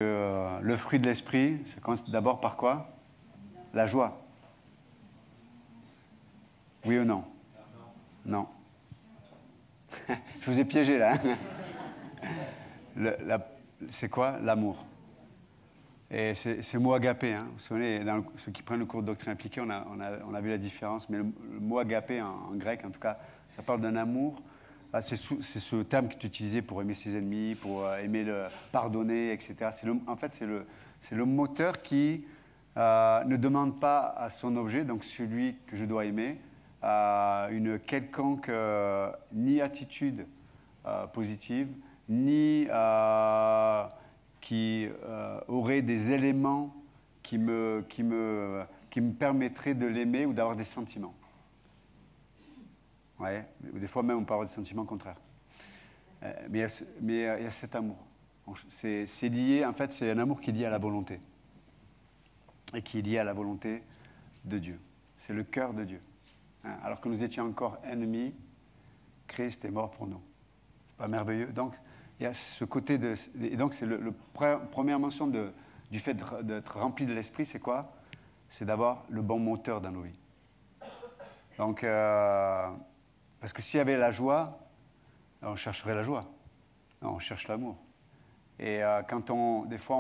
Le fruit de l'esprit, ça commence d'abord par quoi? La joie. Oui ou non? Non. Je vous ai piégé là. C'est quoi? L'amour. Et c'est le mot agapé. Hein. Vous vous souvenez, ceux qui prennent le cours de doctrine appliquée, on a vu la différence. Mais le mot agapé en grec, en tout cas, ça parle d'un amour. C'est ce terme qui est utilisé pour aimer ses ennemis, pour aimer pardonner, etc. En fait, c'est le moteur qui ne demande pas à son objet, donc celui que je dois aimer, une quelconque ni attitude positive, ni qui aurait des éléments qui me permettraient de l'aimer ou d'avoir des sentiments. Ouais, des fois même on peut avoir des sentiments contraires. Mais il y a cet amour. C'est lié, en fait, c'est un amour qui est lié à la volonté. Et qui est lié à la volonté de Dieu. C'est le cœur de Dieu. Alors que nous étions encore ennemis, Christ est mort pour nous. C'est pas merveilleux? Donc, il y a ce côté de... Et donc, c'est première mention du fait d'être rempli de l'esprit, c'est quoi? C'est d'avoir le bon moteur dans nos vies. Donc, parce que s'il y avait la joie, on chercherait la joie. Non, on cherche l'amour. Et quand des fois,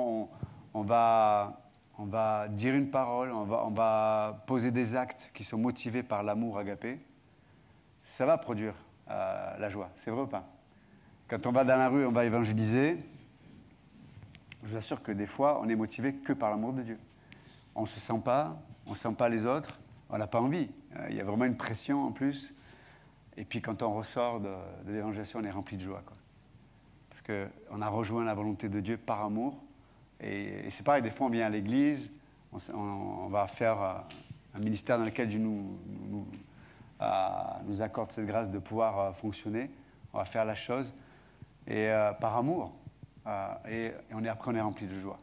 on va dire une parole, on va poser des actes qui sont motivés par l'amour agapé, ça va produire la joie. C'est vrai ou pas? Quand on va dans la rue, on va évangéliser, je vous assure que des fois, on est motivé que par l'amour de Dieu. On ne se sent pas, on ne sent pas les autres, on n'a pas envie. Il y a vraiment une pression en plus. Et puis quand on ressort de l'évangélisation, on est rempli de joie, quoi. Parce qu'on a rejoint la volonté de Dieu par amour. Et c'est pareil, des fois on vient à l'église, on va faire un ministère dans lequel Dieu nous accorde cette grâce de pouvoir fonctionner. On va faire la chose et par amour. Et après on est rempli de joie.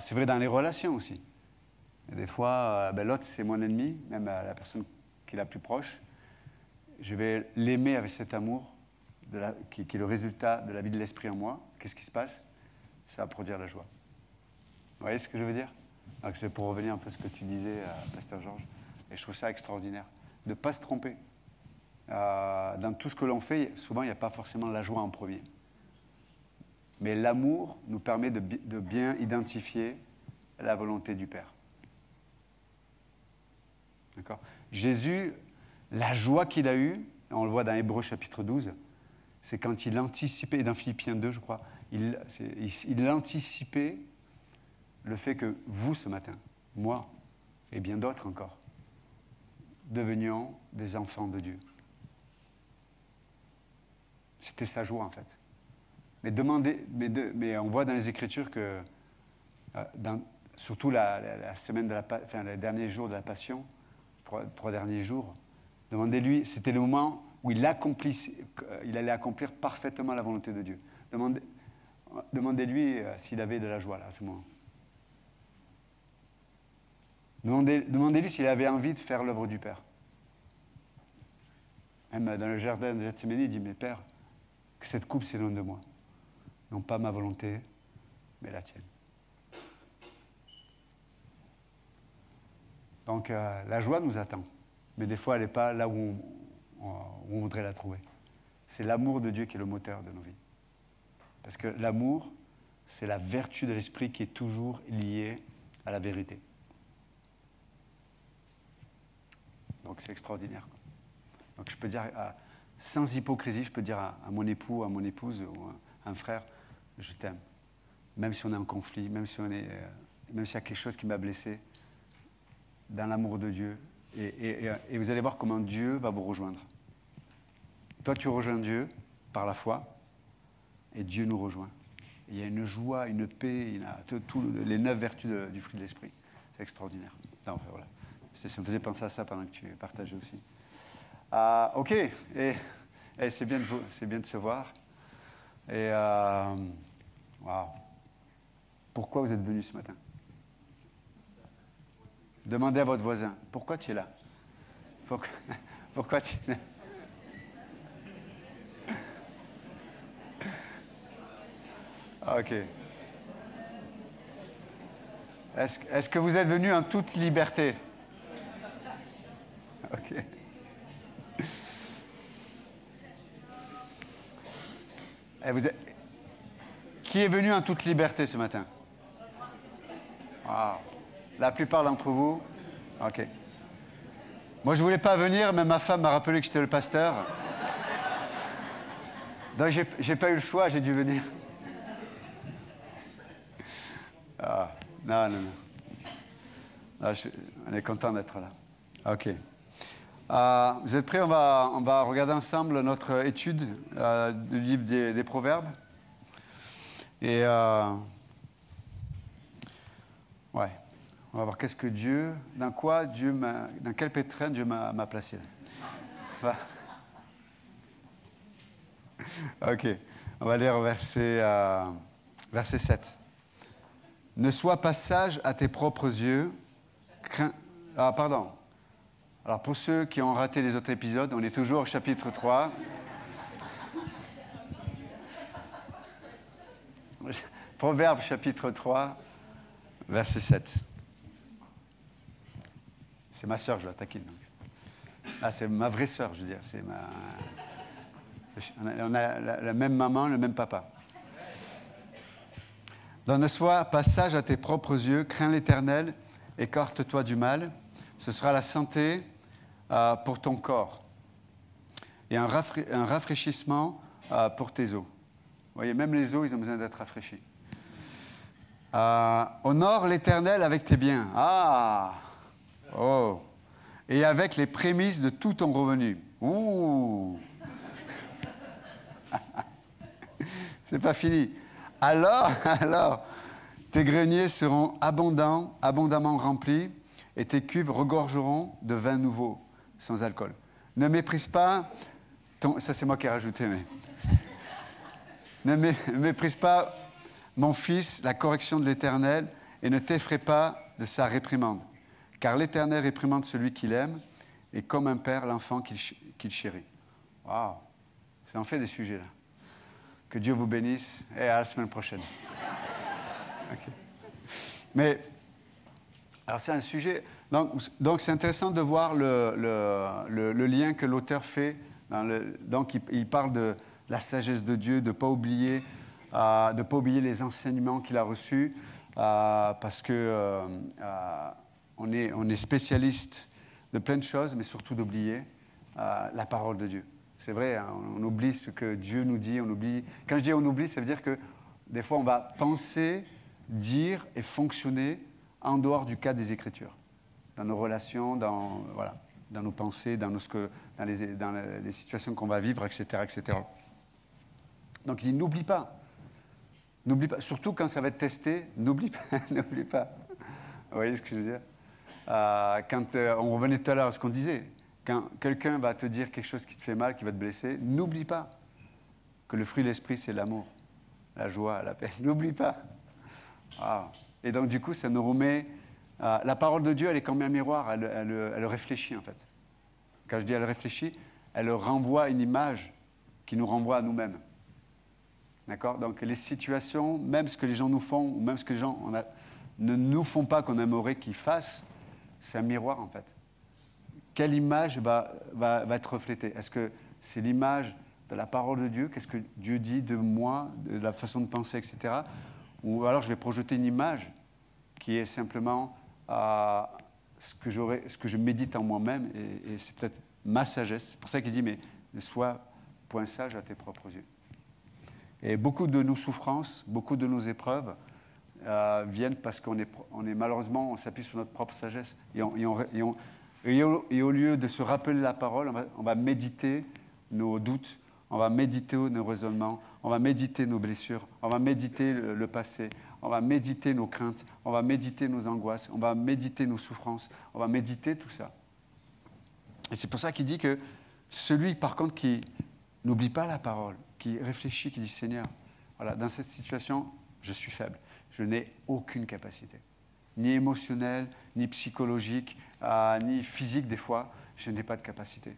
C'est vrai dans les relations aussi. Et des fois, l'autre c'est mon ennemi, même la personne qui est la plus proche. Je vais l'aimer avec cet amour qui est le résultat de la vie de l'esprit en moi. Qu'est-ce qui se passe? Ça va produire la joie. Vous voyez ce que je veux dire? Donc c'est pour revenir un peu à ce que tu disais, Pasteur Georges. Et je trouve ça extraordinaire. De ne pas se tromper. Dans tout ce que l'on fait, souvent, il n'y a pas forcément la joie en premier. Mais l'amour nous permet de bien identifier la volonté du Père. D'accord? Jésus, la joie qu'il a eue, on le voit dans Hébreux chapitre 12, c'est quand il anticipait, et dans Philippiens 2, je crois, il anticipait le fait que vous, ce matin, moi, et bien d'autres encore, devenions des enfants de Dieu. C'était sa joie, en fait. Mais on voit dans les Écritures que, surtout la semaine les derniers jours de la Passion, trois derniers jours, demandez-lui, c'était le moment où il allait accomplir parfaitement la volonté de Dieu. Demandez-lui s'il avait de la joie là, à ce moment. Demandez-lui s'il avait envie de faire l'œuvre du Père. Même dans le jardin de Gethsémani, il dit, mais Père, que cette coupe s'éloigne de moi. Non pas ma volonté, mais la tienne. Donc la joie nous attend. Mais des fois, elle n'est pas là où on voudrait la trouver. C'est l'amour de Dieu qui est le moteur de nos vies. Parce que l'amour, c'est la vertu de l'esprit qui est toujours liée à la vérité. Donc c'est extraordinaire. Donc je peux dire, sans hypocrisie, je peux dire à mon époux, à mon épouse ou à un frère, je t'aime. Même si on est en conflit, même s'il y a quelque chose qui m'a blessé, dans l'amour de Dieu. Et vous allez voir comment Dieu va vous rejoindre. Toi, tu rejoins Dieu par la foi, et Dieu nous rejoint. Et il y a une joie, une paix, il y a tous les 9 vertus du fruit de l'esprit. C'est extraordinaire. Non, enfin, voilà. Ça me faisait penser à ça pendant que tu partageais aussi. Ok, et c'est bien de se voir. Et wow. Pourquoi vous êtes venus ce matin? Demandez à votre voisin, pourquoi tu es là? Pourquoi tu es là? Ok. Est-ce que vous êtes venus en toute liberté? Ok. Qui est venu en toute liberté ce matin? Wow. La plupart d'entre vous? Ok. Moi, je ne voulais pas venir, mais ma femme m'a rappelé que j'étais le pasteur. Donc, je n'ai pas eu le choix, j'ai dû venir. Ah, non. Non, on est content d'être là. Ok. Vous êtes prêts? On va regarder ensemble notre étude du livre des Proverbes. Et ouais, on va voir qu'est-ce que Dieu, dans quel pétrin Dieu m'a placé. Voilà. Ok, on va lire verset 7. Ne sois pas sage à tes propres yeux. Pardon. Alors pour ceux qui ont raté les autres épisodes, on est toujours au chapitre 3. Proverbe chapitre 3, verset 7. C'est ma sœur, je la taquine. C'est ma vraie sœur, je veux dire. On a la même maman, le même papa. Donc ne sois pas sage à tes propres yeux, crains l'Éternel, écarte-toi du mal. Ce sera la santé pour ton corps et un rafraîchissement pour tes os. Vous voyez, même les os, ils ont besoin d'être rafraîchis. Honore l'Éternel avec tes biens. Oh. Et avec les prémices de tout ton revenu. Ouh. C'est pas fini. Alors, tes greniers seront abondamment remplis, et tes cuves regorgeront de vin nouveau, sans alcool. Ne méprise pas ça c'est moi qui ai rajouté, mais... Ne méprise pas, mon fils, la correction de l'Éternel, et ne t'effraie pas de sa réprimande. Car l'Éternel réprimande celui qu'il aime, et comme un père, l'enfant qu'il chérit. Waouh! Ça en fait des sujets, là. Que Dieu vous bénisse, et à la semaine prochaine. Okay. Mais, alors c'est un sujet... Donc c'est intéressant de voir le lien que l'auteur fait. Donc il parle de la sagesse de Dieu, de ne pas oublier les enseignements qu'il a reçus, parce que on est spécialiste de plein de choses, mais surtout d'oublier la parole de Dieu. C'est vrai, hein, on oublie ce que Dieu nous dit, on oublie... Quand je dis on oublie, ça veut dire que des fois on va penser, dire et fonctionner en dehors du cadre des Écritures, dans nos relations, dans nos pensées, dans les situations qu'on va vivre, etc., etc. Donc il dit n'oublie pas, surtout quand ça va être testé, n'oublie pas. Vous voyez ce que je veux dire? Quand on revenait tout à l'heure à ce qu'on disait, quand quelqu'un va te dire quelque chose qui te fait mal, qui va te blesser, n'oublie pas que le fruit de l'esprit, c'est l'amour, la joie, la paix. N'oublie pas. Et donc du coup, ça nous remet... la parole de Dieu, elle est comme un miroir, elle réfléchit en fait. Quand je dis elle réfléchit, elle renvoie une image qui nous renvoie à nous-mêmes. D'accord? Donc les situations, même ce que les gens nous font, ou même ce que les gens ne nous font pas qu'on aimerait qu'ils fassent, c'est un miroir en fait. Quelle image va être reflétée? Est-ce que c'est l'image de la parole de Dieu? Qu'est-ce que Dieu dit de moi, de la façon de penser, etc. Ou alors je vais projeter une image qui est simplement ce que je médite en moi-même, et c'est peut-être ma sagesse. C'est pour ça qu'il dit, mais ne sois point sage à tes propres yeux. Et beaucoup de nos souffrances, beaucoup de nos épreuves viennent parce qu'on est malheureusement, on s'appuie sur notre propre sagesse. Et au lieu de se rappeler la parole, on va méditer nos doutes, on va méditer nos raisonnements, on va méditer nos blessures, on va méditer le passé, on va méditer nos craintes, on va méditer nos angoisses, on va méditer nos souffrances, on va méditer tout ça. Et c'est pour ça qu'il dit que celui, par contre, qui n'oublie pas la parole, qui réfléchit, qui dit « Seigneur, voilà, dans cette situation, je suis faible, je n'ai aucune capacité, ni émotionnelle, ni psychologique, ni physique des fois, je n'ai pas de capacité.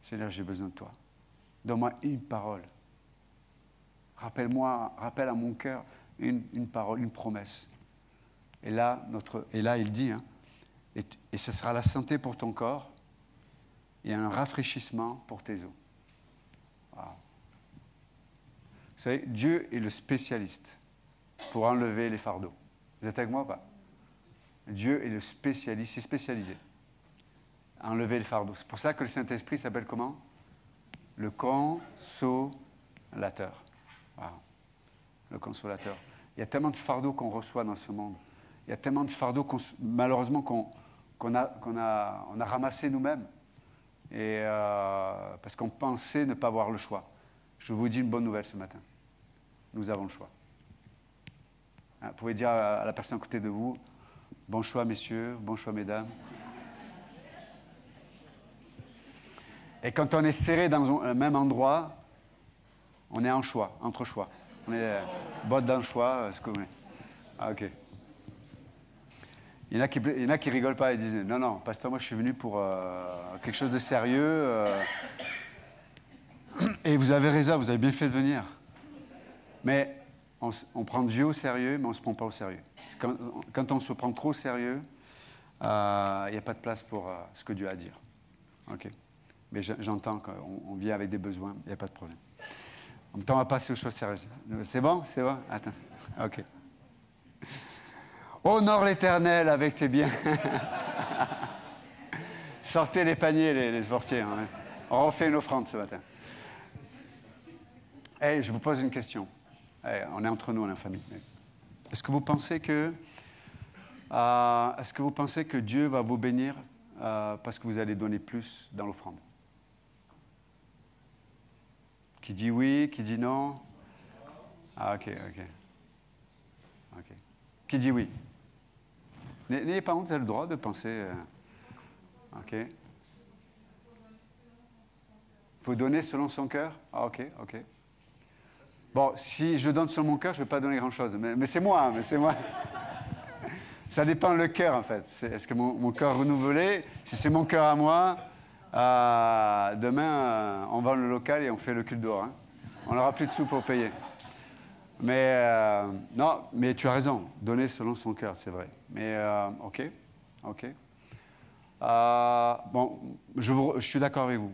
Seigneur, j'ai besoin de toi. Donne-moi une parole. Rappelle à mon cœur une parole, une promesse. Et là, il dit, hein, et ce sera la santé pour ton corps et un rafraîchissement pour tes os. Wow. Vous savez, Dieu est le spécialiste pour enlever les fardeaux. Vous êtes avec moi ou pas? Dieu est le spécialiste, il est spécialisé à enlever les fardeaux. C'est pour ça que le Saint-Esprit s'appelle comment? Le consolateur. Wow. Le consolateur. Il y a tellement de fardeaux qu'on reçoit dans ce monde. Il y a tellement de fardeaux, malheureusement, qu'on a ramassés nous-mêmes. Et parce qu'on pensait ne pas avoir le choix. Je vous dis une bonne nouvelle ce matin. Nous avons le choix. Vous pouvez dire à la personne à côté de vous, bon choix messieurs, bon choix mesdames. Et quand on est serré dans un même endroit, on est en choix, entre choix. On est botte d'un choix, ce que vous voulez. Ah, ok. Il y en a qui rigolent pas et disent non, non, pasteur, moi je suis venu pour quelque chose de sérieux. Et vous avez raison, vous avez bien fait de venir. Mais on prend Dieu au sérieux, mais on ne se prend pas au sérieux. Quand on se prend trop au sérieux, il n'y a pas de place pour ce que Dieu a à dire. Ok. Mais j'entends qu'on vient avec des besoins, il n'y a pas de problème. En même temps, on va passer aux choses sérieuses. C'est bon? C'est bon? Attends. Ok. Honore l'Éternel avec tes biens. Sortez les paniers, les portiers. Hein. On refait une offrande ce matin. Hey, je vous pose une question. Hey, on est entre nous, on est en famille. Est-ce que vous pensez que Dieu va vous bénir parce que vous allez donner plus dans l'offrande? Qui dit oui, qui dit non? Ah, ok. Qui dit oui? N'ayez pas honte, vous avez le droit de penser. Ok. Il faut donner selon son cœur? Ah, ok. Bon, si je donne selon mon cœur, je ne vais pas donner grand-chose. Mais c'est moi, Ça dépend le cœur, en fait. Est-ce que mon cœur renouvelé? Si c'est mon cœur à moi, demain, on vend le local et on fait le culte dehors. Hein. On n'aura plus de sous pour payer. Non, mais tu as raison. Donner selon son cœur, c'est vrai. Mais, ok. Bon, je suis d'accord avec vous.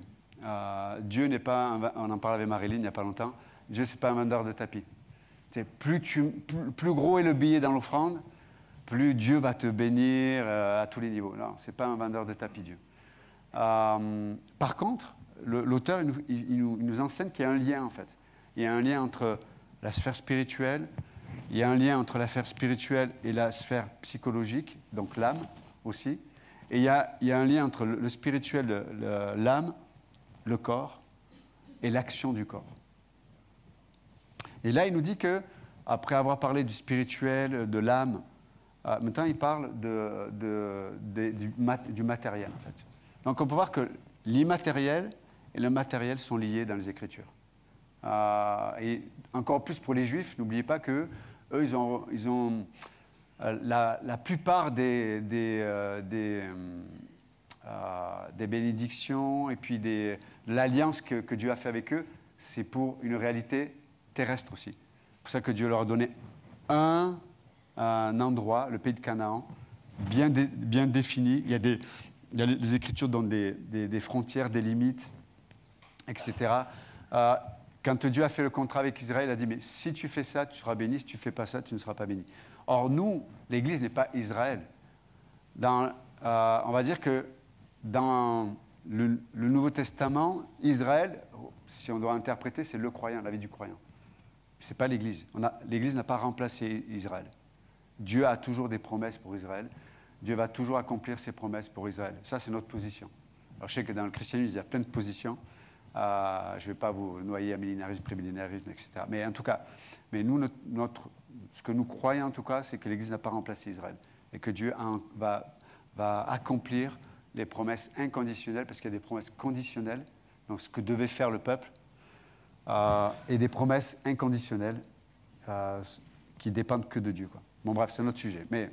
Dieu n'est pas, on en parlait avec Marilyn il n'y a pas longtemps, Dieu, ce n'est pas un vendeur de tapis. Plus gros est le billet dans l'offrande, plus Dieu va te bénir à tous les niveaux. Non, ce n'est pas un vendeur de tapis, Dieu. Par contre, l'auteur, il nous enseigne qu'il y a un lien, en fait. Il y a un lien entre la sphère spirituelle, il y a un lien entre la sphère spirituelle et la sphère psychologique, donc l'âme aussi. Et il y a un lien entre le spirituel, l'âme, le corps et l'action du corps. Et là, il nous dit que, après avoir parlé du spirituel, de l'âme, maintenant il parle du matériel, en fait. Donc on peut voir que l'immatériel et le matériel sont liés dans les Écritures. Et encore plus pour les Juifs, n'oubliez pas qu'eux, ils ont la plupart des bénédictions et puis de l'alliance que Dieu a fait avec eux, c'est pour une réalité terrestre aussi. C'est pour ça que Dieu leur a donné un endroit, le pays de Canaan, bien défini. Il y a les Écritures donnent des frontières, des limites, etc. Quand Dieu a fait le contrat avec Israël, il a dit, mais si tu fais ça, tu seras béni, si tu ne fais pas ça, tu ne seras pas béni. Or, nous, l'Église n'est pas Israël. On va dire que dans le Nouveau Testament, Israël, si on doit interpréter, c'est le croyant, la vie du croyant. Ce n'est pas l'Église. L'Église n'a pas remplacé Israël. Dieu a toujours des promesses pour Israël. Dieu va toujours accomplir ses promesses pour Israël. Ça, c'est notre position. Alors, je sais que dans le christianisme, il y a plein de positions. Je ne vais pas vous noyer à millénarisme, prémillénarisme, etc. Mais en tout cas, nous, ce que nous croyons en tout cas, c'est que l'Église n'a pas remplacé Israël et que Dieu va accomplir les promesses inconditionnelles, parce qu'il y a des promesses conditionnelles, donc ce que devait faire le peuple, et des promesses inconditionnelles qui dépendent que de Dieu, quoi. Bon, bref, c'est un autre sujet. Mais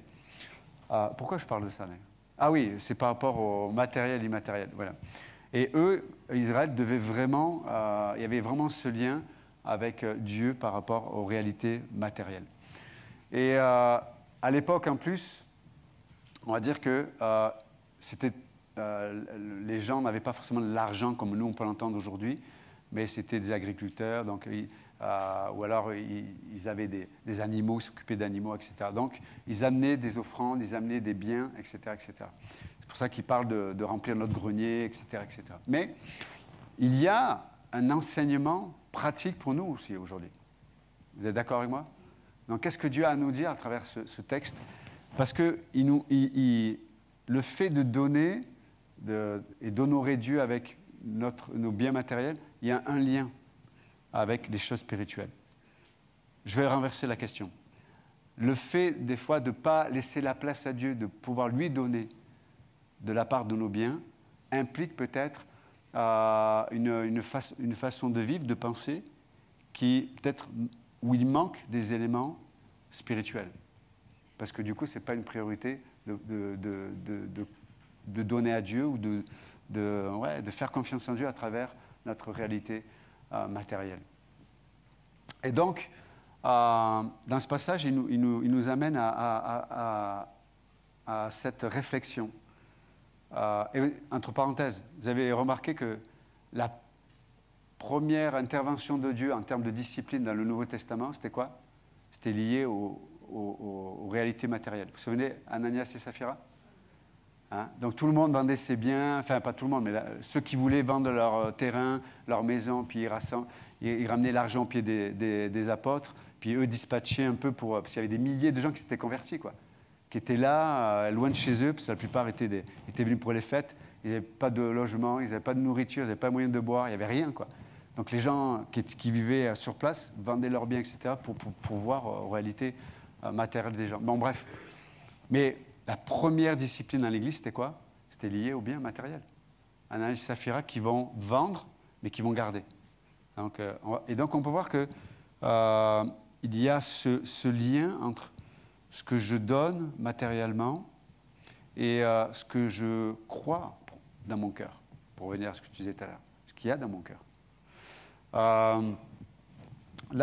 pourquoi je parle de ça, d'ailleurs? Ah oui, c'est par rapport au matériel, immatériel, voilà. Et eux, Israël, devait vraiment, il y avait vraiment ce lien avec Dieu par rapport aux réalités matérielles. Et à l'époque, en plus, on va dire que les gens n'avaient pas forcément de l'argent comme nous, on peut l'entendre aujourd'hui, mais c'était des agriculteurs, donc, ou alors ils avaient des animaux, ils s'occupaient d'animaux, etc. Donc, ils amenaient des offrandes, ils amenaient des biens, etc. etc. C'est pour ça qu'ils parlent de remplir notre grenier, etc., etc. Mais il y a un enseignement pratique pour nous aussi aujourd'hui. Vous êtes d'accord avec moi? Donc, qu'est-ce que Dieu a à nous dire à travers ce texte? Parce que le fait de donner et d'honorer Dieu avec nos biens matériels, il y a un lien avec les choses spirituelles. Je vais renverser la question. Le fait, des fois, de ne pas laisser la place à Dieu, de pouvoir lui donner de la part de nos biens, implique peut-être une façon de vivre, de penser, où il manque des éléments spirituels. Parce que du coup, ce n'est pas une priorité de donner à Dieu ou de faire confiance en Dieu à travers notre réalité matérielle. Et donc, dans ce passage, il nous amène à cette réflexion. Et entre parenthèses, vous avez remarqué que la première intervention de Dieu en termes de discipline dans le Nouveau Testament, c'était quoi? C'était lié aux réalités matérielles. Vous vous souvenez, Ananias et Saphira? Hein? Donc tout le monde vendait ses biens, enfin pas tout le monde, mais ceux qui voulaient vendre leur terrain, leur maison, puis ils ramenaient l'argent au pied des apôtres, puis eux dispatchaient un peu parce qu'il y avait des milliers de gens qui s'étaient convertis, quoi, qui étaient là, loin de chez eux, parce que la plupart étaient venus pour les fêtes, ils n'avaient pas de logement, ils n'avaient pas de nourriture, ils n'avaient pas moyen de boire, il n'y avait rien, quoi. Donc les gens qui vivaient sur place vendaient leurs biens, etc., pour voir en réalité matérielle des gens. Bon, bref. Mais la première discipline dans l'Église, c'était quoi? C'était lié aux biens matériels. Ananias et Saphira qui vont vendre, mais qui vont garder. Donc, donc on peut voir qu'il y a ce lien entre ce que je donne matériellement et ce que je crois dans mon cœur. Pour revenir à ce que tu disais tout à l'heure. Ce qu'il y a dans mon cœur. Là,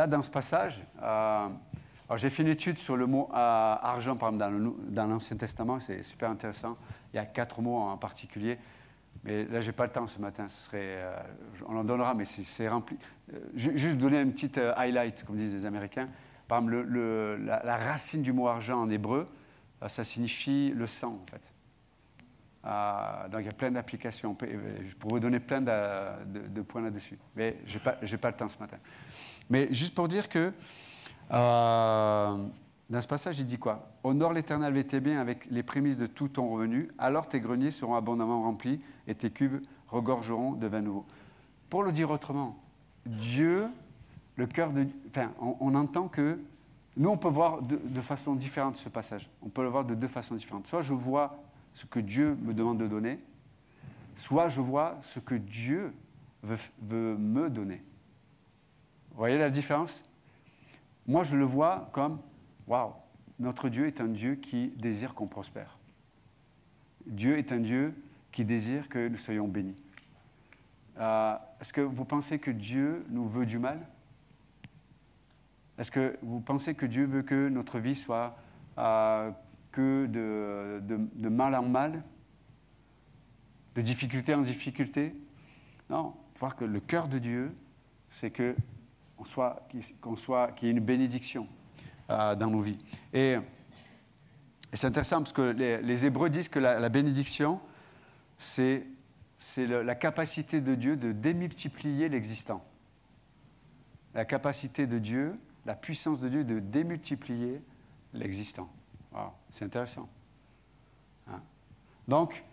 dans ce passage, alors j'ai fait une étude sur le mot argent, par exemple, dans l'Ancien Testament, c'est super intéressant. Il y a 4 mots en particulier, mais là, je n'ai pas le temps ce matin, on en donnera, mais c'est rempli. Juste donner une petite highlight, comme disent les Américains. Par exemple, la racine du mot argent en hébreu, ça signifie le sang, en fait. Donc il y a plein d'applications. Je pourrais vous donner plein de points là-dessus. Mais je n'ai pas le temps ce matin. Mais juste pour dire que dans ce passage, il dit quoi? Honore l'Éternel avec tes biens, avec les prémices de tout ton revenu, alors tes greniers seront abondamment remplis et tes cuves regorgeront de vin nouveau. Pour le dire autrement, Dieu, le cœur de... Enfin, on entend que... Nous, on peut voir de façon différente ce passage. On peut le voir de 2 façons différentes. Soit je vois ce que Dieu me demande de donner, soit je vois ce que Dieu veut me donner. Vous voyez la différence? Moi, je le vois comme, waouh, notre Dieu est un Dieu qui désire qu'on prospère. Dieu est un Dieu qui désire que nous soyons bénis. Est-ce que vous pensez que Dieu nous veut du mal? Est-ce que vous pensez que Dieu veut que notre vie soit que de mal en mal, de difficulté en difficulté? Non, il faut voir que le cœur de Dieu, c'est qu'il y ait une bénédiction dans nos vies. Et c'est intéressant parce que les Hébreux disent que la bénédiction, c'est la capacité de Dieu de démultiplier l'existant. La capacité de Dieu, la puissance de Dieu de démultiplier l'existant. Wow, c'est intéressant. Hein? Donc,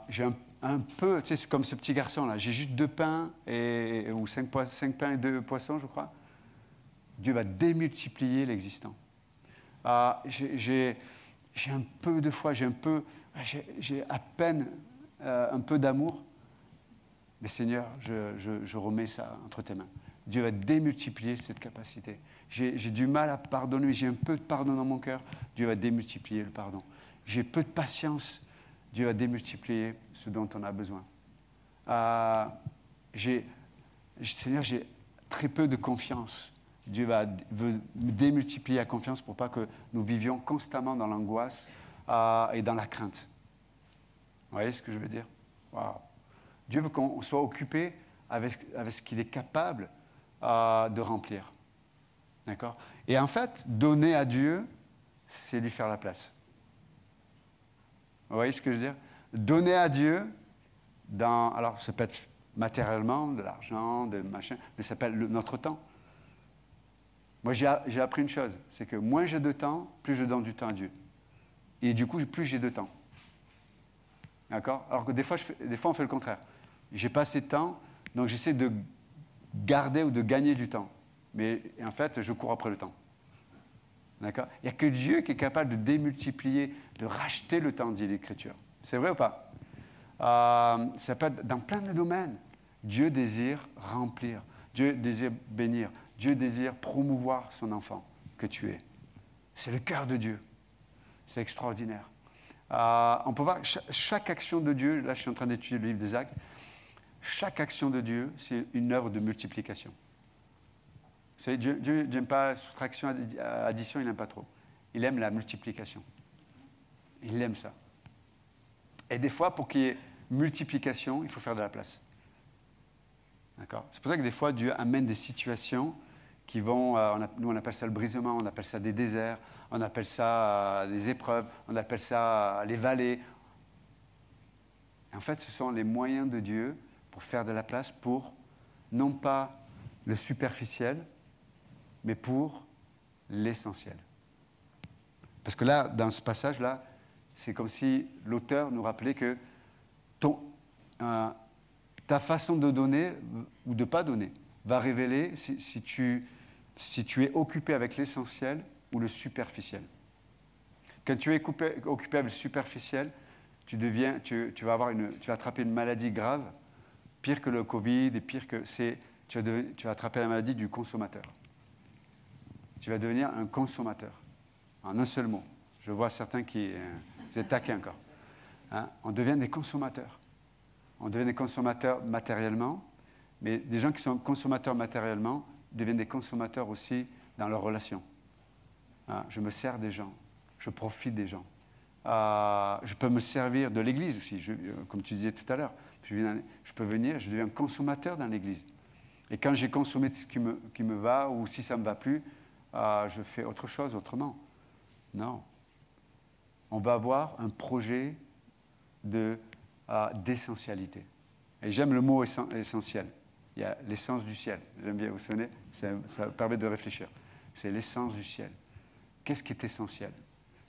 j'ai un peu, tu sais, c'est comme ce petit garçon-là, j'ai juste 2 pains ou 5 pains et 2 poissons, je crois. Dieu va démultiplier l'existant. J'ai un peu de foi, j'ai à peine un peu d'amour, mais Seigneur, je remets ça entre tes mains. Dieu va démultiplier cette capacité. J'ai du mal à pardonner, j'ai un peu de pardon dans mon cœur, Dieu va démultiplier le pardon. J'ai peu de patience, Dieu va démultiplier ce dont on a besoin. Seigneur, j'ai très peu de confiance, Dieu veut démultiplier la confiance pour pas que nous vivions constamment dans l'angoisse et dans la crainte. Vous voyez ce que je veux dire? Wow. Dieu veut qu'on soit occupé avec ce qu'il est capable de remplir. D'accord? Et en fait, donner à Dieu, c'est lui faire la place. Vous voyez ce que je veux dire? Donner à Dieu, alors ça peut être matériellement, de l'argent, de machin, mais ça s'appelle notre temps. Moi, j'ai appris une chose, c'est que moins j'ai de temps, plus je donne du temps à Dieu. Et du coup, plus j'ai de temps. D'accord? Alors que des fois, on fait le contraire. J'ai pas assez de temps, donc j'essaie de garder ou de gagner du temps. Mais en fait, je cours après le temps. D'accord? Il n'y a que Dieu qui est capable de démultiplier, de racheter le temps, dit l'Écriture. C'est vrai ou pas? Ça peut être dans plein de domaines. Dieu désire remplir. Dieu désire bénir. Dieu désire promouvoir son enfant que tu es. C'est le cœur de Dieu. C'est extraordinaire. On peut voir chaque action de Dieu, là je suis en train d'étudier le livre des Actes, chaque action de Dieu, c'est une œuvre de multiplication. Dieu n'aime pas soustraction, addition, il n'aime pas trop. Il aime la multiplication. Il aime ça. Et des fois, pour qu'il y ait multiplication, il faut faire de la place. D'accord? C'est pour ça que des fois, Dieu amène des situations qui vont, nous on appelle ça le brisement, on appelle ça des déserts, on appelle ça des épreuves, on appelle ça les vallées. Et en fait, ce sont les moyens de Dieu pour faire de la place pour, non pas le superficiel, mais pour l'essentiel. Parce que là, dans ce passage-là, c'est comme si l'auteur nous rappelait que ta façon de donner ou de ne pas donner va révéler si tu es occupé avec l'essentiel ou le superficiel. Quand tu es occupé avec le superficiel, tu vas attraper une maladie grave, pire que le Covid, et pire que tu vas attraper la maladie du consommateur. Tu vas devenir un consommateur, en un seul mot. Je vois certains qui... vous êtes taqués encore. Hein? On devient des consommateurs. On devient des consommateurs matériellement, mais des gens qui sont consommateurs matériellement deviennent des consommateurs aussi dans leurs relations. Hein? Je me sers des gens, je profite des gens. Je peux me servir de l'Église aussi, comme tu disais tout à l'heure. Je peux venir, je deviens un consommateur dans l'Église. Et quand j'ai consommé ce qui me va, ou si ça ne me va plus, je fais autre chose autrement. Non. On va avoir un projet d'essentialité. Et j'aime le mot essentiel. Il y a l'essence du ciel. J'aime bien, vous vous souvenez, ça permet de réfléchir. C'est l'essence du ciel. Qu'est-ce qui est essentiel?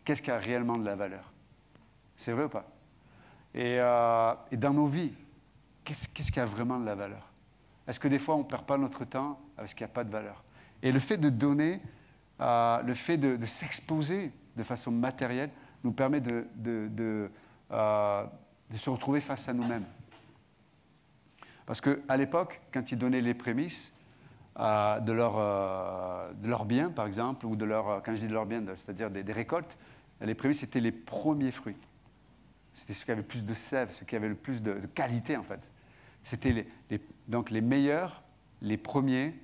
Qu'est-ce qui a réellement de la valeur? C'est vrai ou pas? Et dans nos vies, qu'est-ce qui a vraiment de la valeur? Est-ce que des fois, on ne perd pas notre temps avec ce qui n'a pas de valeur? Et le fait de donner, le fait de s'exposer de façon matérielle, nous permet de se retrouver face à nous-mêmes. Parce qu'à l'époque, quand ils donnaient les prémices de leurs biens, par exemple, ou quand je dis de leurs biens, c'est-à-dire des récoltes, les prémices, c'était les premiers fruits. C'était ceux qui avaient le plus de sève, ceux qui avaient le plus de qualité, en fait. C'était donc les meilleurs, les premiers,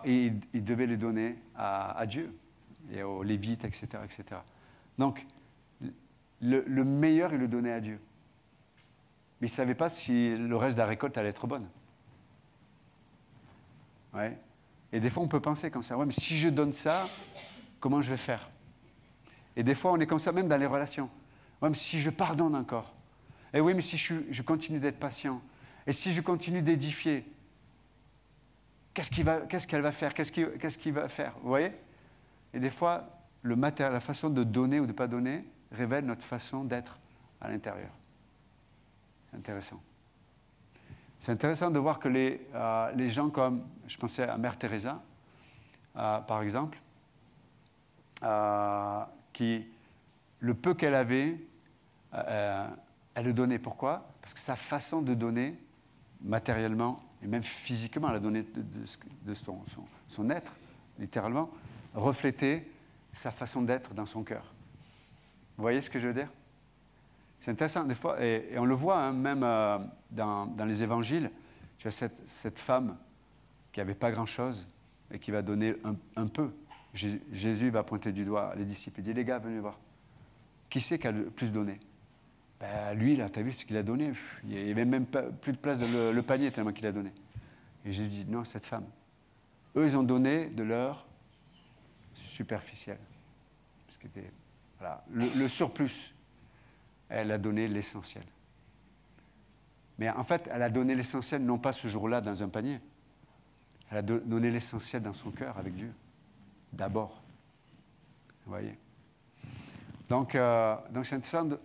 et ils devaient les donner à Dieu, et aux Lévites, etc., etc. Donc, le meilleur, il le donnait à Dieu. Mais il ne savait pas si le reste de la récolte allait être bonne. Ouais. Et des fois, on peut penser comme ça, ouais, mais si je donne ça, comment je vais faire? Et des fois, on est comme ça, même dans les relations. Ouais, mais si je pardonne encore. Et oui, mais si je continue d'être patient. Et si je continue d'édifier, qu'est-ce qu'elle va faire? Qu'est-ce qu'il va faire? Vous voyez? Et des fois, la façon de donner ou de ne pas donner révèle notre façon d'être à l'intérieur. C'est intéressant. C'est intéressant de voir que les gens comme, je pensais à Mère Teresa, par exemple, qui, le peu qu'elle avait, elle le donnait. Pourquoi? Parce que sa façon de donner, matériellement et même physiquement, elle a donné de son être, littéralement, reflétait sa façon d'être dans son cœur. Vous voyez ce que je veux dire? C'est intéressant, des fois, et on le voit, hein, même dans les évangiles, tu as cette femme qui n'avait pas grand-chose et qui va donner un peu. Jésus va pointer du doigt les disciples. Il dit, les gars, venez voir. Qui c'est qui a le plus donné? Lui, là, tu as vu ce qu'il a donné? Il n'y avait même pas, plus de place dans le panier tellement qu'il a donné. Et Jésus dit, non, cette femme. Eux, ils ont donné de leur superficiel. Voilà, le surplus. Elle a donné l'essentiel. Mais en fait, elle a donné l'essentiel, non pas ce jour-là dans un panier. Elle a donné l'essentiel dans son cœur avec Dieu. D'abord. Vous voyez? Donc c'est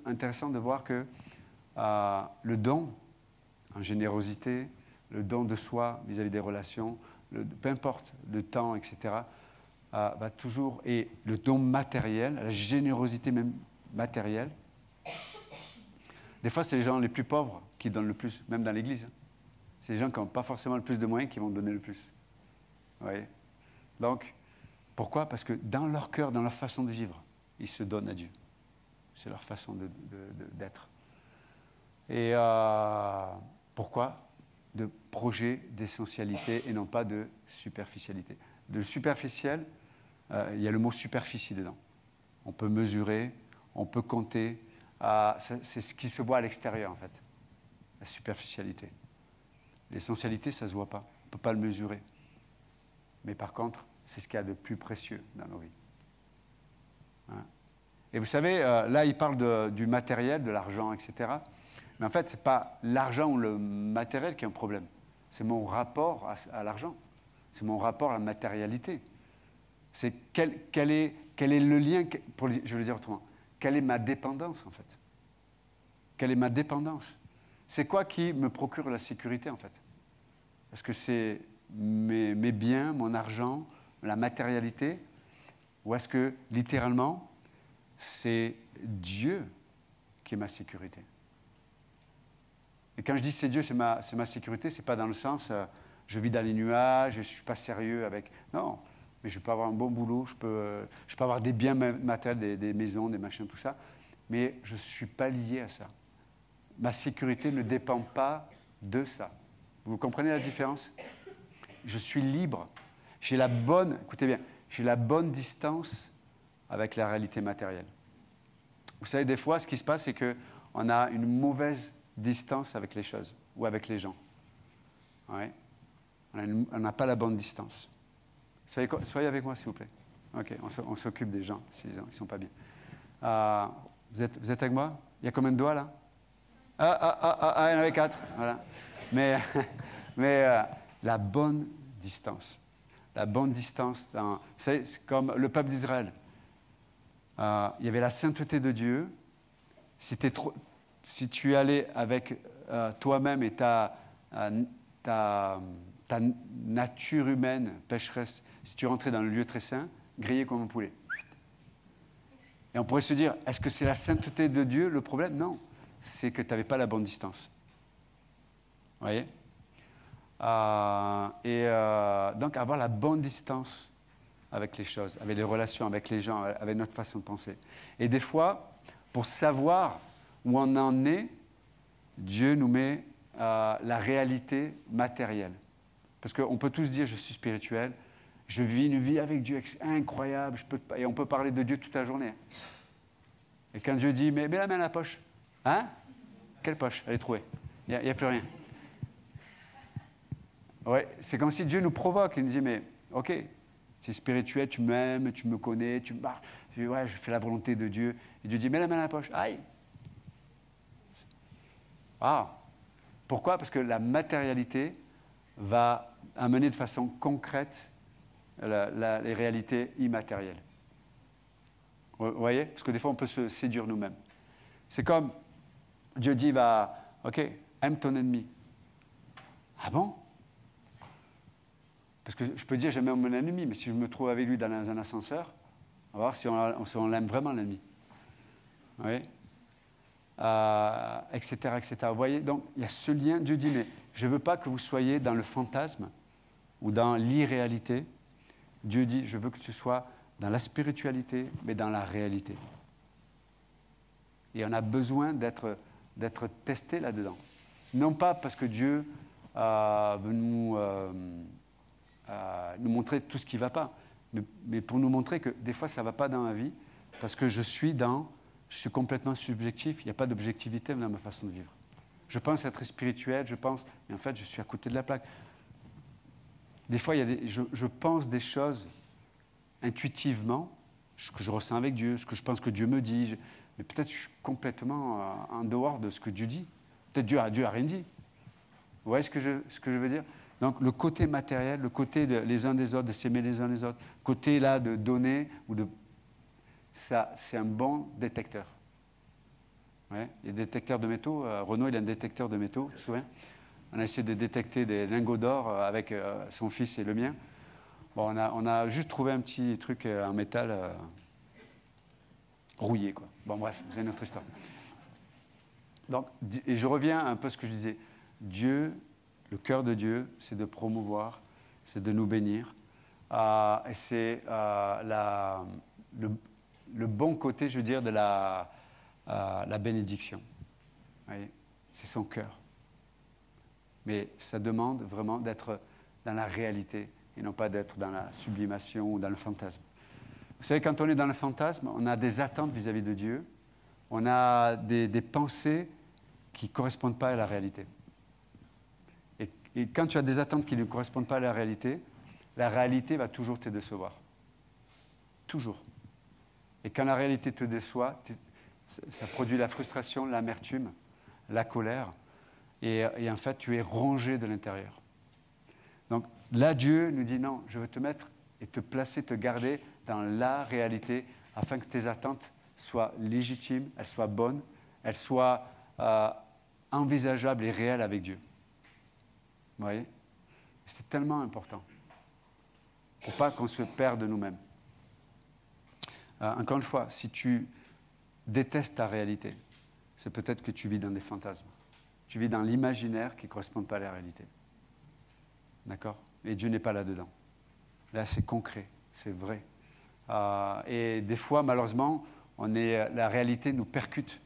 intéressant de voir que le don en générosité, le don de soi vis-à-vis des relations, peu importe le temps, etc., va toujours, et le don matériel, la générosité même matérielle. Des fois, c'est les gens les plus pauvres qui donnent le plus, même dans l'Église. C'est les gens qui n'ont pas forcément le plus de moyens qui vont donner le plus. Vous voyez? Donc, pourquoi? Parce que dans leur cœur, dans leur façon de vivre, ils se donnent à Dieu. C'est leur façon d'être. Et pourquoi? De projet d'essentialité et non pas de superficialité. De superficiel, il y a le mot superficie dedans. On peut mesurer, on peut compter. C'est ce qui se voit à l'extérieur, en fait. La superficialité. L'essentialité, ça ne se voit pas. On ne peut pas le mesurer. Mais par contre, c'est ce qu'il y a de plus précieux dans nos vies. Hein? Et vous savez, là, il parle du matériel, de l'argent, etc. Mais en fait, ce n'est pas l'argent ou le matériel qui est un problème. C'est mon rapport à l'argent. C'est mon rapport à la matérialité. C'est quel est le lien, je vais le dire autrement, quelle est ma dépendance, en fait? Quelle est ma dépendance? C'est quoi qui me procure la sécurité, en fait? Est-ce que c'est mes biens, mon argent, la matérialité? Ou est-ce que, littéralement, c'est Dieu qui est ma sécurité? Et quand je dis c'est Dieu, c'est ma sécurité, ce n'est pas dans le sens je vis dans les nuages, je ne suis pas sérieux avec... Non, mais je peux avoir un bon boulot, je peux avoir des biens matériels, des maisons, des machins, tout ça, mais je ne suis pas lié à ça. Ma sécurité ne dépend pas de ça. Vous comprenez la différence? Je suis libre. J'ai la bonne, écoutez bien, j'ai la bonne distance avec la réalité matérielle. Vous savez, des fois, ce qui se passe, c'est qu'on a une mauvaise distance avec les choses ou avec les gens. Ouais. On n'a pas la bonne distance. Soyez avec moi, s'il vous plaît. OK, on s'occupe des gens s'ils ne sont pas bien. Vous êtes avec moi? Il y a combien de doigts, là? Il y en avait 4. Voilà. Mais la bonne distance. La bonne distance. C'est comme le peuple d'Israël. Il y avait la sainteté de Dieu. Si tu allais avec toi-même et ta nature humaine pécheresse, si tu rentrais dans le lieu très saint, grillé comme un poulet. Et on pourrait se dire, est-ce que c'est la sainteté de Dieu le problème? Non, c'est que tu n'avais pas la bonne distance. Vous voyez? Donc avoir la bonne distance avec les choses, avec les relations, avec les gens, avec notre façon de penser. Et des fois, pour savoir où on en est, Dieu nous met la réalité matérielle. Parce qu'on peut tous dire, je suis spirituel, je vis une vie avec Dieu incroyable, et on peut parler de Dieu toute la journée. Et quand Dieu dit, mets la main à la poche. Hein? Quelle poche? Elle est trouée. Il n'y a plus rien. Ouais, c'est comme si Dieu nous provoque. Il nous dit, mais ok, c'est spirituel, tu m'aimes, tu me connais, tu me marches. Ouais, je fais la volonté de Dieu. Et Dieu dit, mets la main à la poche. Aïe! Ah! Pourquoi? Parce que la matérialité va amener de façon concrète les réalités immatérielles. Vous voyez? Parce que des fois, on peut se séduire nous-mêmes. C'est comme Dieu dit, ok, aime ton ennemi. Ah bon? Parce que je peux dire, j'aime mon ennemi, mais si je me trouve avec lui dans un ascenseur, on va voir si on l'aime vraiment, l'ennemi. Vous voyez? Etc., etc. Vous voyez? Donc, il y a ce lien. Dieu dit, mais je ne veux pas que vous soyez dans le fantasme ou dans l'irréalité. Dieu dit, je veux que tu sois dans la spiritualité, mais dans la réalité. Et on a besoin d'être testé là-dedans. Non pas parce que Dieu veut nous nous montrer tout ce qui ne va pas, mais pour nous montrer que des fois, ça ne va pas dans ma vie, parce que je suis complètement subjectif, il n'y a pas d'objectivité dans ma façon de vivre. Je pense être spirituel, mais en fait, je suis à côté de la plaque. Des fois, je pense des choses intuitivement, ce que je ressens avec Dieu, ce que je pense que Dieu me dit, mais peut-être je suis complètement en dehors de ce que Dieu dit. Peut-être Dieu a rien dit. Vous voyez ce que je veux dire? Donc le côté matériel, le côté les uns des autres, de s'aimer les uns les autres, côté là de donner, ça, c'est un bon détecteur. Ouais, il y a des détecteurs de métaux. Renaud, il a un détecteur de métaux, tu te souviens? On a essayé de détecter des lingots d'or avec son fils et le mien. Bon, on a juste trouvé un petit truc en métal rouillé, quoi. Bon, bref, c'est une autre histoire. Donc, et je reviens un peu à ce que je disais. Dieu, le cœur de Dieu, c'est de promouvoir, c'est de nous bénir. Et c'est le bon côté, je veux dire, de la bénédiction. C'est son cœur. Mais ça demande vraiment d'être dans la réalité et non pas d'être dans la sublimation ou dans le fantasme. Vous savez, quand on est dans le fantasme, on a des attentes vis-à-vis de Dieu, on a des pensées qui ne correspondent pas à la réalité. Et quand tu as des attentes qui ne correspondent pas à la réalité va toujours te décevoir. Toujours. Et quand la réalité te déçoit, ça produit la frustration, l'amertume, la colère, et en fait, tu es rongé de l'intérieur. Donc là, Dieu nous dit non, je veux te mettre et te placer, te garder dans la réalité afin que tes attentes soient légitimes, elles soient bonnes, elles soient envisageables et réelles avec Dieu. Vous voyez? C'est tellement important. Il ne faut pas qu'on se perde de nous-mêmes. Encore une fois, si tu détestes ta réalité, c'est peut-être que tu vis dans des fantasmes. Tu vis dans l'imaginaire qui ne correspond pas à la réalité. D'accord? Et Dieu n'est pas là-dedans. Là, c'est concret, c'est vrai. Et des fois, malheureusement, la réalité nous percute.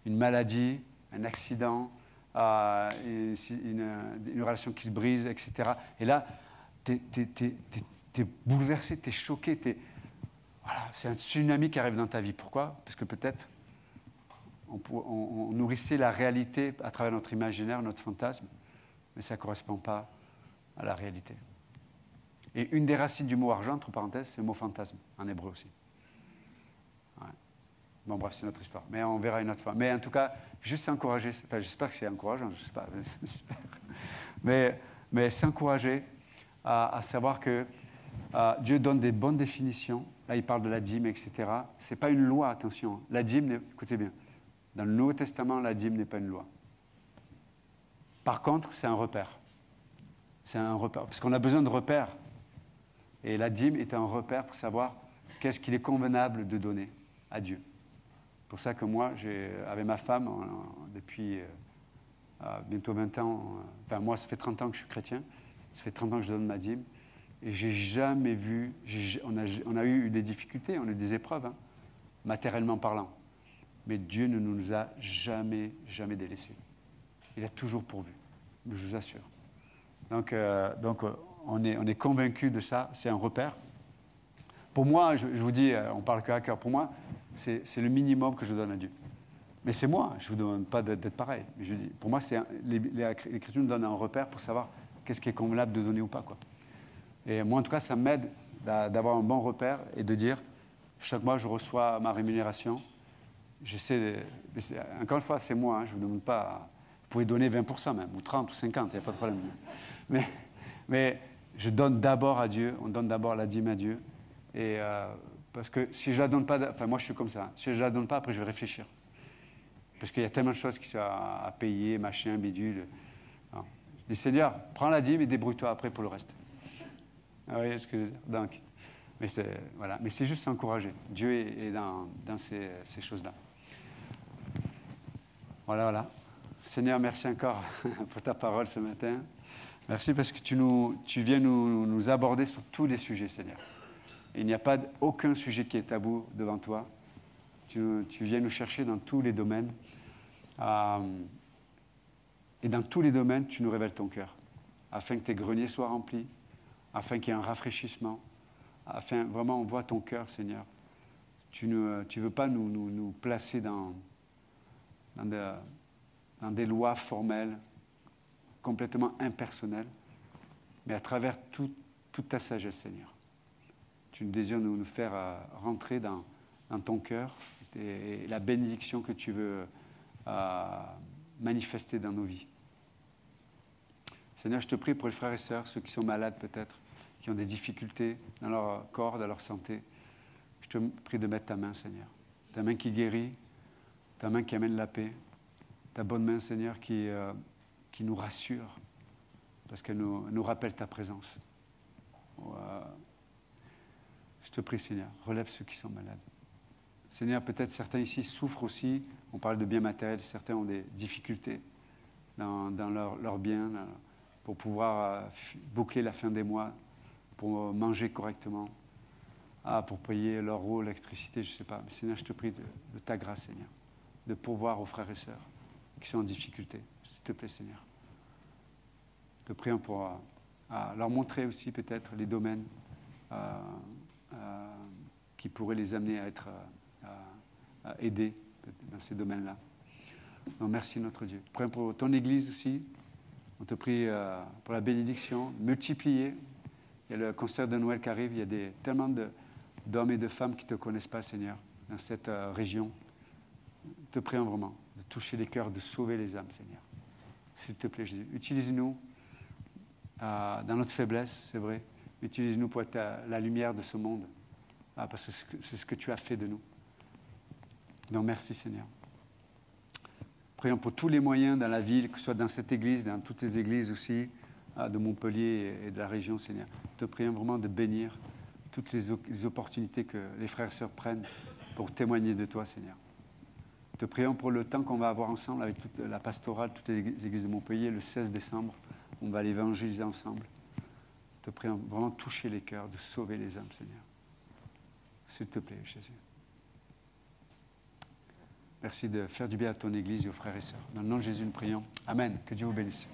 Une maladie, un accident, une relation qui se brise, etc. Et là, tu es bouleversé, tu es choqué. Voilà, c'est un tsunami qui arrive dans ta vie. Pourquoi? Parce que peut-être on nourrissait la réalité à travers notre imaginaire, notre fantasme, mais ça ne correspond pas à la réalité. Et une des racines du mot argent, entre parenthèses, c'est le mot fantasme, en hébreu aussi. Ouais. Bon, bref, c'est notre histoire. Mais on verra une autre fois. Mais en tout cas, juste s'encourager. Enfin, j'espère que c'est encourageant, je ne sais pas. Mais s'encourager à savoir que Dieu donne des bonnes définitions. Là, il parle de la dîme, etc. Ce n'est pas une loi, attention. La dîme, écoutez bien, dans le Nouveau Testament, la dîme n'est pas une loi. Par contre, c'est un repère. C'est un repère, parce qu'on a besoin de repères. Et la dîme est un repère pour savoir qu'est-ce qu'il est convenable de donner à Dieu. C'est pour ça que moi, avec ma femme, depuis bientôt 20 ans, enfin moi, ça fait 30 ans que je suis chrétien, ça fait 30 ans que je donne ma dîme, et j'ai jamais vu, on a eu des difficultés, on a eu des épreuves, matériellement parlant, mais Dieu ne nous a jamais délaissés. Il a toujours pourvu, je vous assure. Donc on est convaincu de ça, c'est un repère. Pour moi, je vous dis, on parle que à cœur, pour moi, c'est le minimum que je donne à Dieu. Mais c'est moi, je ne vous demande pas d'être pareil. Mais je dis, pour moi, l'Écriture nous donne un repère pour savoir qu'est-ce qui est convenable de donner ou pas, quoi. Et moi, en tout cas, ça m'aide d'avoir un bon repère et de dire, chaque mois, je reçois ma rémunération. Encore une fois, c'est moi, je ne vous demande pas, vous pouvez donner 20% même, ou 30 ou 50, il n'y a pas de problème. Mais je donne d'abord à Dieu, on donne d'abord la dîme à Dieu. Et parce que si je ne la donne pas, enfin moi je suis comme ça, si je ne la donne pas, après je vais réfléchir. Parce qu'il y a tellement de choses qui sont à payer, machin, bidule. Alors, je dis, Seigneur, prends la dîme et débrouille-toi après pour le reste. Vous voyez ce que je veux dire? Donc, mais c'est juste s'encourager. Dieu est dans ces choses-là. Voilà. Seigneur, merci encore pour ta parole ce matin. Merci parce que tu viens nous aborder sur tous les sujets, Seigneur. Il n'y a pas aucun sujet qui est tabou devant toi. Tu viens nous chercher dans tous les domaines. Et dans tous les domaines, tu nous révèles ton cœur, afin que tes greniers soient remplis, afin qu'il y ait un rafraîchissement, afin vraiment on voit ton cœur, Seigneur. Tu ne veux pas nous placer dans des lois formelles, complètement impersonnelles, mais à travers toute ta sagesse, Seigneur. Tu désires nous faire rentrer dans ton cœur et la bénédiction que tu veux manifester dans nos vies. Seigneur, je te prie pour les frères et sœurs, ceux qui sont malades peut-être, qui ont des difficultés dans leur corps, dans leur santé. Je te prie de mettre ta main, Seigneur. Ta main qui guérit, ta main qui amène la paix, ta bonne main, Seigneur, qui nous rassure, parce qu'elle nous rappelle ta présence. Je te prie, Seigneur, relève ceux qui sont malades. Seigneur, peut-être certains ici souffrent aussi, on parle de biens matériels, certains ont des difficultés dans leurs biens, pour pouvoir boucler la fin des mois, pour manger correctement, pour payer leur eau, l'électricité, je ne sais pas. Mais Seigneur, je te prie de ta grâce, Seigneur, de pourvoir aux frères et sœurs qui sont en difficulté. S'il te plaît, Seigneur. Te prions pour leur montrer aussi peut-être les domaines qui pourraient les amener à être aidés dans ces domaines-là. Donc, merci notre Dieu. Prions pour ton Église aussi. On te prie pour la bénédiction, multiplier. Il y a le concert de Noël qui arrive. Il y a tellement d'hommes et de femmes qui ne te connaissent pas, Seigneur, dans cette région. Te prions vraiment de toucher les cœurs, de sauver les âmes, Seigneur. S'il te plaît, Jésus. Utilise-nous dans notre faiblesse, c'est vrai, mais utilise-nous pour être la lumière de ce monde, parce que c'est ce que tu as fait de nous. Donc merci, Seigneur. Prions pour tous les moyens dans la ville, que ce soit dans cette église, dans toutes les églises aussi, de Montpellier et de la région, Seigneur. Te prions vraiment de bénir toutes les opportunités que les frères et sœurs prennent pour témoigner de toi, Seigneur. Te prions pour le temps qu'on va avoir ensemble avec toute la pastorale, toutes les églises de Montpellier, le 16 décembre. On va l'évangéliser ensemble. Te prions vraiment toucher les cœurs, de sauver les âmes, Seigneur. S'il te plaît, Jésus. Merci de faire du bien à ton Église et aux frères et sœurs. Dans le nom de Jésus, nous prions. Amen. Que Dieu vous bénisse.